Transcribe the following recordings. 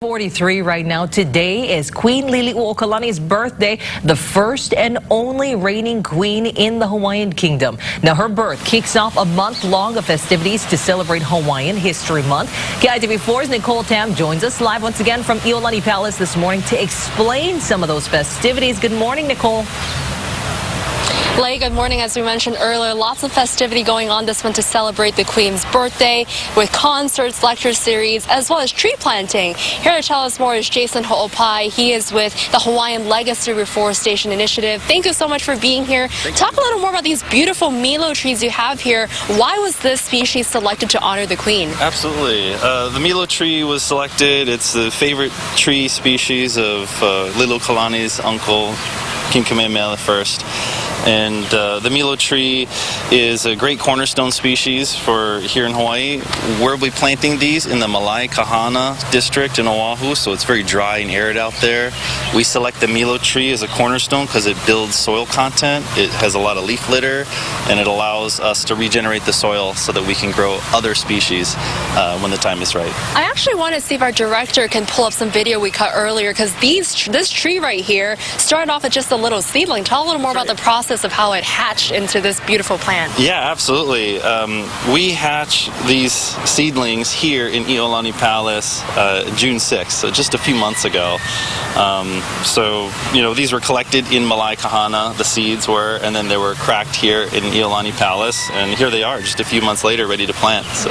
43 right now. Today is Queen Liliuokalani's birthday, the first and only reigning queen in the Hawaiian Kingdom. Now, her birth kicks off a month-long of festivities to celebrate Hawaiian History Month. KITV4's Nicole Tam joins us live once again from Iolani Palace this morning to explain some of those festivities. Good morning, Nicole. Good morning. As we mentioned earlier, lots of festivity going on this month to celebrate the Queen's birthday with concerts, lecture series, as well as tree planting. Here to tell us more is Jason Ho'opai. He is with the Hawaiian Legacy Reforestation Initiative. Thank you so much for being here. Talk a little more about these beautiful Milo trees you have here. Why was this species selected to honor the Queen? Absolutely. The Milo tree was selected. It's the favorite tree species of Liliuokalani's uncle, King Kamehameha I. And the Milo tree is a great cornerstone species for here in Hawaii. We'll be planting these in the Malai Kahana district in Oahu, so it's very dry and arid out there. We select the Milo tree as a cornerstone because it builds soil content. It has a lot of leaf litter, and it allows us to regenerate the soil so that we can grow other species when the time is right. I actually want to see if our director can pull up some video we cut earlier, because this tree right here started off as just a little seedling. Tell a little more about the process of how it hatched into this beautiful plant. Yeah, absolutely. We hatch these seedlings here in Iolani Palace June 6th, so just a few months ago. These were collected in Malai Kahana, the seeds were, and then they were cracked here in Iolani Palace, and here they are just a few months later ready to plant, so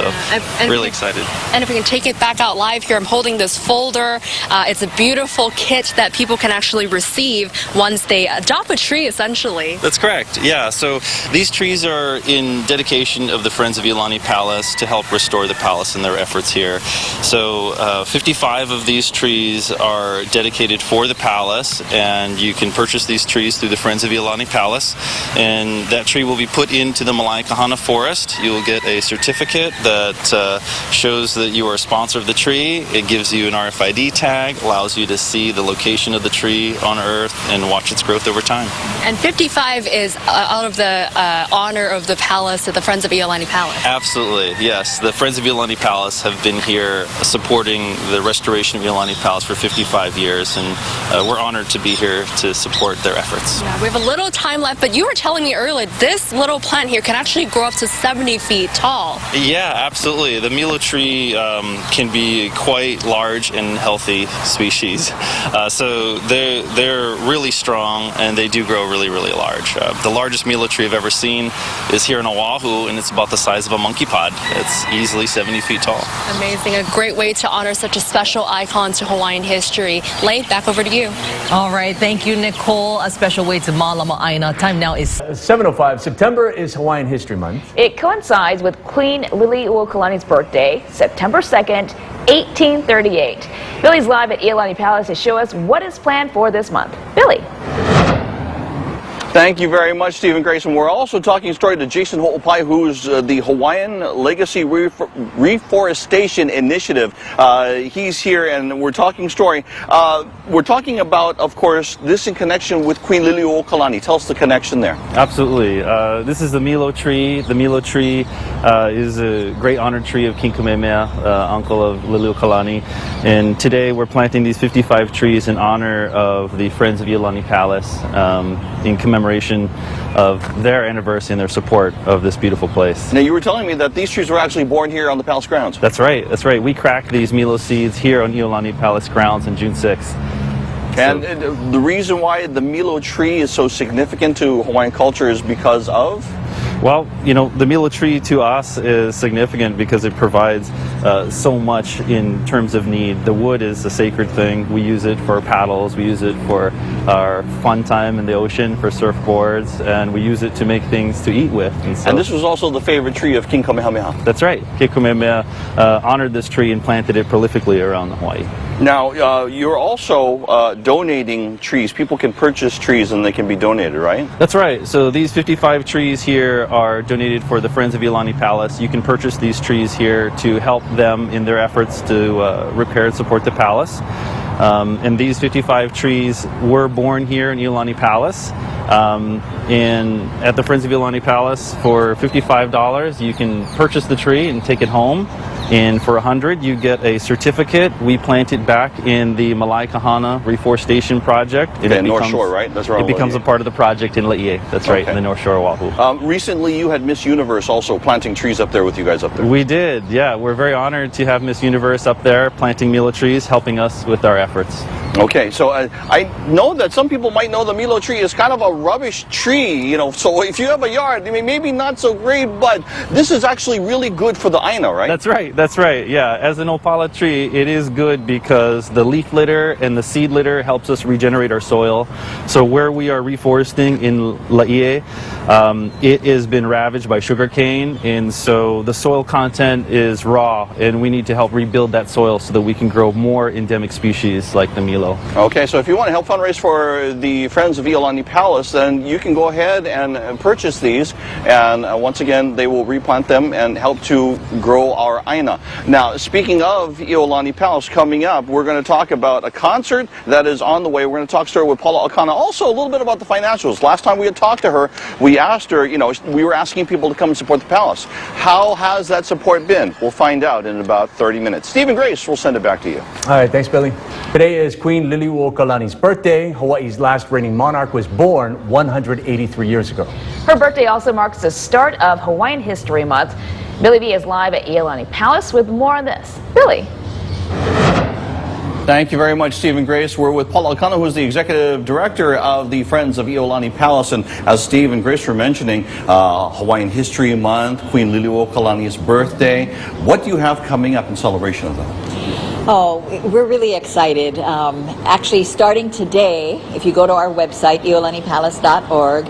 really excited. And if we can take it back out live here, I'm holding this folder. It's a beautiful kit that people can actually receive once they adopt a tree, essentially. That's correct, yeah. So these trees are in dedication of the Friends of Iolani Palace to help restore the palace in their efforts here. So 55 of these trees are dedicated for the palace, and you can purchase these trees through the Friends of Iolani Palace, and that tree will be put into the Malai Kahana forest. You will get a certificate that shows that you are a sponsor of the tree. It gives you an RFID tag, allows you to see the location of the tree on Earth and watch its growth over time. And 55 is out of the honor of the palace at the Friends of Iolani Palace. Absolutely, yes. The Friends of Iolani Palace have been here supporting the restoration of Iolani Palace for 55 years, and we're honored to be here to support their efforts. Yeah, we have a little time left, but you were telling me earlier, this little plant here can actually grow up to 70 feet tall. Yeah, absolutely. The Milo tree can be quite large and healthy species. So they're really strong, and they do grow really, really large. The largest Milo tree I've ever seen is here in Oahu, and it's about the size of a monkey pod. It's easily 70 feet tall. Amazing. A great way to honor such a special icon to Hawaiian history. Lei, back over to you. All right. Thank you, Nicole. A special way to Malama Aina. Time now is 7:05. September is Hawaiian History Month. It coincides with Queen Liliuokalani's birthday, September 2nd, 1838. Billy's live at Iolani Palace to show us what is planned for this month. Billy. Thank you very much, Stephen Grayson. We're also talking story to Jason Ho'opai, who's the Hawaiian Legacy Reforestation Initiative. He's here, and we're talking story. We're talking about, of course, this in connection with Queen Liliuokalani. Tell us the connection there. Absolutely. This is the Milo tree. The Milo tree is a great honored tree of King Kamehameha, uncle of Liliuokalani. And today we're planting these 55 trees in honor of the Friends of Iolani Palace in commemoration of their anniversary and their support of this beautiful place. Now, you were telling me that these trees were actually born here on the palace grounds. That's right. That's right. We cracked these Milo seeds here on Iolani Palace grounds on June 6th. And the reason why the Milo tree is so significant to Hawaiian culture is because of? Well, the Milo tree to us is significant because it provides so much in terms of need. The wood is a sacred thing. We use it for paddles, we use it for our fun time in the ocean, for surfboards, and we use it to make things to eat with. And this was also the favorite tree of King Kamehameha. That's right. King Kamehameha honored this tree and planted it prolifically around Hawaii. Now, you're also donating trees. People can purchase trees and they can be donated, right? That's right. So these 55 trees here are donated for the Friends of Iolani Palace. You can purchase these trees here to help them in their efforts to repair and support the palace. And these 55 trees were born here in Iolani Palace. at the Friends of Iolani Palace. For $55, you can purchase the tree and take it home. And for $100, you get a certificate. We plant it back in the Malai Kahana Reforestation Project. Okay, North Shore, right? That's right. It becomes a part of the project in Laie. That's right, in the North Shore of Oahu. Recently, you had Miss Universe also planting trees up there with you guys up there. We did, yeah. We're very honored to have Miss Universe up there planting Milo trees, helping us with our efforts. Okay, so I know that some people might know the Milo tree is kind of a rubbish tree, you know, so if you have a yard, I mean, maybe not so great, but this is actually really good for the Aina, right? That's right, yeah. As an opala tree, it is good because the leaf litter and the seed litter helps us regenerate our soil. So where we are reforesting in Laie, it has been ravaged by sugarcane, and so the soil content is raw, and we need to help rebuild that soil so that we can grow more endemic species like the Milo. Okay, so if you want to help fundraise for the Friends of Iolani Palace, then you can go ahead and purchase these, and once again, they will replant them and help to grow our Aina. Now, speaking of Iolani Palace, coming up, we're going to talk about a concert that is on the way. We're going to talk story with Paula Akana. Also, a little bit about the financials. Last time we had talked to her, we asked her, you know, we were asking people to come and support the palace. How has that support been? We'll find out in about 30 minutes. Stephen Grace, we'll send it back to you. All right, thanks, Billy. Today is Queen Liliuokalani's birthday. Hawaii's last reigning monarch was born 183 years ago. Her birthday also marks the start of Hawaiian History Month. Billy B is live at Iolani Palace with more on this. Billy. Thank you very much, Stephen Grace. We're with Paula Akana, who is the executive director of the Friends of Iolani Palace. And as Steve and Grace were mentioning, Hawaiian History Month, Queen Liliuokalani's birthday. What do you have coming up in celebration of that? Oh, we're really excited. Actually, starting today, if you go to our website, iolanipalace.org,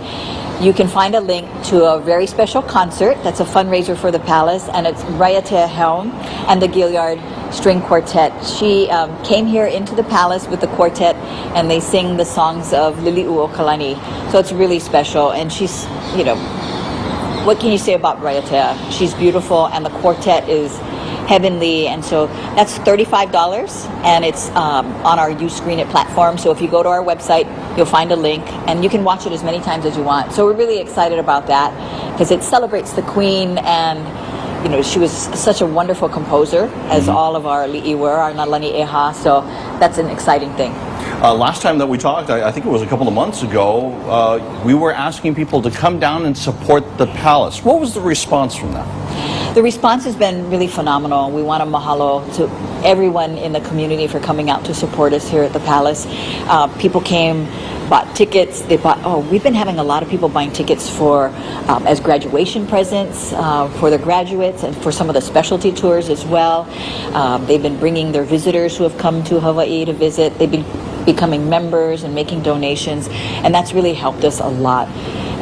you can find a link to a very special concert that's a fundraiser for the palace, and it's Raiatea Helm and the Gilliard String Quartet. She came here into the palace with the quartet, and they sing the songs of Liliuokalani. So it's really special, and she's, you know, what can you say about Raiatea? She's beautiful, and the quartet is heavenly, and so that's $35, and it's on our You Screen It platform. So if you go to our website, you'll find a link, and you can watch it as many times as you want. So we're really excited about that because it celebrates the Queen, and you know, she was such a wonderful composer, as all of our li'i were, our Nalani Eha. So that's an exciting thing. Last time that we talked, I think it was a couple of months ago, we were asking people to come down and support the palace. What was the response from that? The response has been really phenomenal. We want to mahalo to everyone in the community for coming out to support us here at the palace. People came, bought tickets. They bought. Oh, we've been having a lot of people buying tickets for as graduation presents for the graduates and for some of the specialty tours as well. They've been bringing their visitors who have come to Hawaii to visit. They've been becoming members and making donations, and that's really helped us a lot.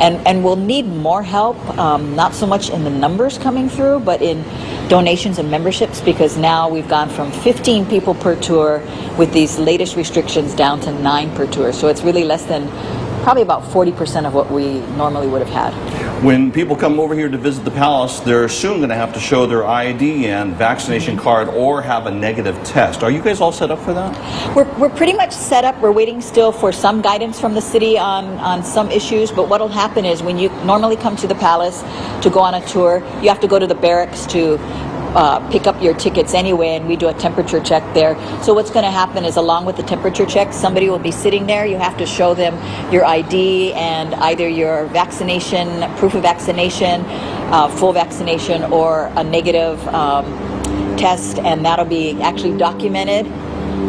And we'll need more help, not so much in the numbers coming through, but in donations and memberships, because now we've gone from 15 people per tour with these latest restrictions down to 9 per tour. So it's really less than probably about 40% of what we normally would have had. When people come over here to visit the palace, they're soon going to have to show their ID and vaccination card or have a negative test. Are you guys all set up for that? We're pretty much set up. We're waiting still for some guidance from the city on some issues, but what will happen is when you normally come to the palace to go on a tour, you have to go to the barracks to pick up your tickets anyway, and we do a temperature check there. So what's going to happen is, along with the temperature check, somebody will be sitting there. You have to show them your ID and either your vaccination, proof of vaccination, full vaccination, or a negative test, and that'll be actually documented,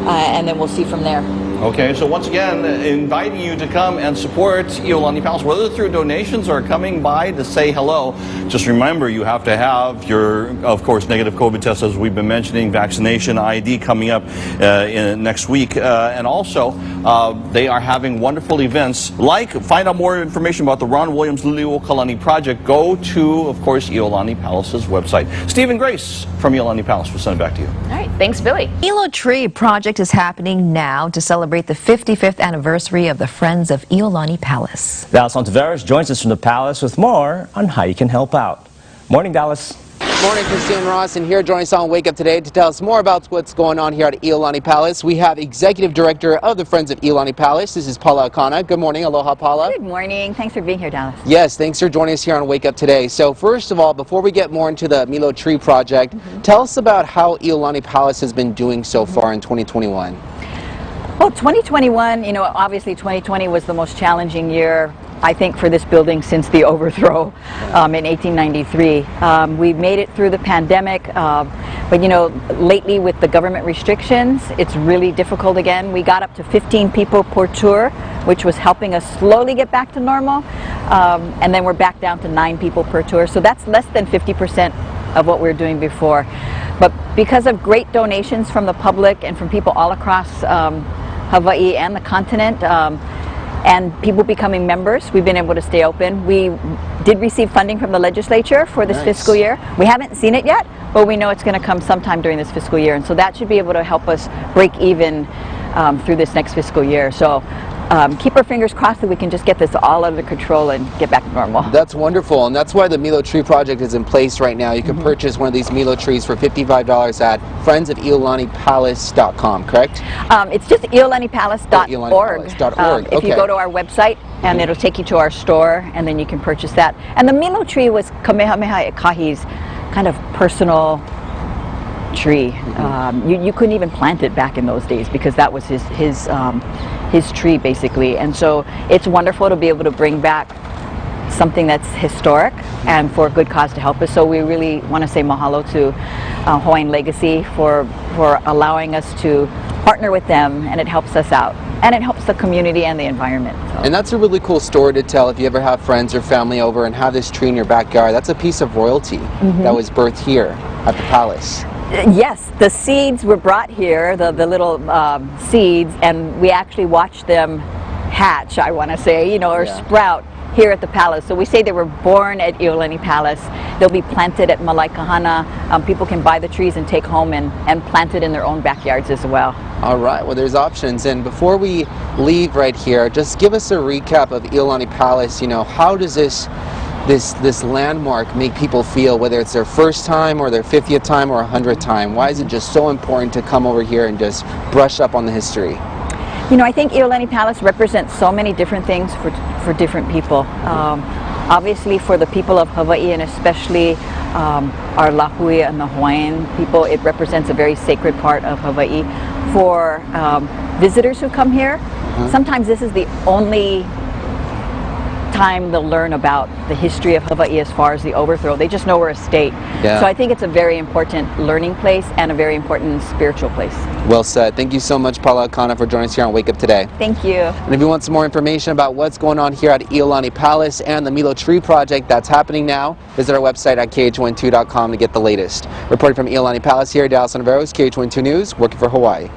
and then we'll see from there. Okay, so once again, inviting you to come and support Iolani Palace, whether through donations or coming by to say hello. Just remember, you have to have your, of course, negative COVID test, as we've been mentioning, vaccination, ID coming up next week. And also, they are having wonderful events, like find out more information about the Ron Williams Liliuokalani project. Go to, of course, Iolani Palace's website. Stephen Grace from Iolani Palace, we'll send it back to you. All right, thanks, Billy. Milo Tree project is happening now to celebrate the 55th anniversary of the Friends of Iolani Palace. Dallas Ontiveros joins us from the palace with more on how you can help out. Morning, Dallas. Morning, Christine Ross, and here joining us on Wake Up Today to tell us more about what's going on here at Iolani Palace. We have Executive Director of the Friends of Iolani Palace. This is Paula Akana. Good morning. Aloha, Paula. Good morning. Thanks for being here, Dallas. Yes, thanks for joining us here on Wake Up Today. So first of all, before we get more into the Milo Tree Project, tell us about how Iolani Palace has been doing so far in 2021. Well, 2021, obviously 2020 was the most challenging year, I think, for this building since the overthrow in 1893. We made it through the pandemic, but lately with the government restrictions, it's really difficult again. We got up to 15 people per tour, which was helping us slowly get back to normal, and then we're back down to 9 people per tour. So that's less than 50% of what we were doing before. But because of great donations from the public and from people all across Hawaii and the continent, and people becoming members, we've been able to stay open. We did receive funding from the legislature for this fiscal year. We haven't seen it yet, but we know it's going to come sometime during this fiscal year, and so that should be able to help us break even through this next fiscal year. So keep our fingers crossed that we can just get this all under control and get back to normal. That's wonderful, and that's why the Milo Tree Project is in place right now. You can purchase one of these Milo trees for $55 at friendsofiolanipalace.com, correct? It's just iolanipalace.org. If you go to our website, and it'll take you to our store, and then you can purchase that. And the Milo tree was Kamehameha Ikahi's kind of personal tree. You couldn't even plant it back in those days because that was his tree, basically. And so it's wonderful to be able to bring back something that's historic and for a good cause to help us. So we really want to say mahalo to Hawaiian Legacy for allowing us to partner with them, and it helps us out. And it helps the community and the environment. So. And that's a really cool story to tell if you ever have friends or family over and have this tree in your backyard. That's a piece of royalty that was birthed here at the palace. Yes, the seeds were brought here, the little seeds, and we actually watched them hatch, I want to say, or sprout here at the palace. So we say they were born at Iolani Palace. They'll be planted at Malaikahana. People can buy the trees and take home and plant it in their own backyards as well. All right, well, there's options. And before we leave right here, just give us a recap of Iolani Palace. How does this landmark make people feel, whether it's their first time or their 50th time or 100th time? Why is it just so important to come over here and just brush up on the history? I think Iolani Palace represents so many different things for different people. Obviously for the people of Hawaii, and especially our Lahui and the Hawaiian people, it represents a very sacred part of Hawaii. For visitors who come here, sometimes this is the only time they'll learn about the history of Hawaii as far as the overthrow. They just know we're a state. So I think it's a very important learning place and a very important spiritual place. Well said. Thank you so much, Paula Akana, for joining us here on Wake Up Today. Thank you. And if you want some more information about what's going on here at Iolani Palace and the Milo Tree Project that's happening now, visit our website at KH12.com to get the latest. Reporting from Iolani Palace here, Dallas Navarro, KH12 News, working for Hawaii.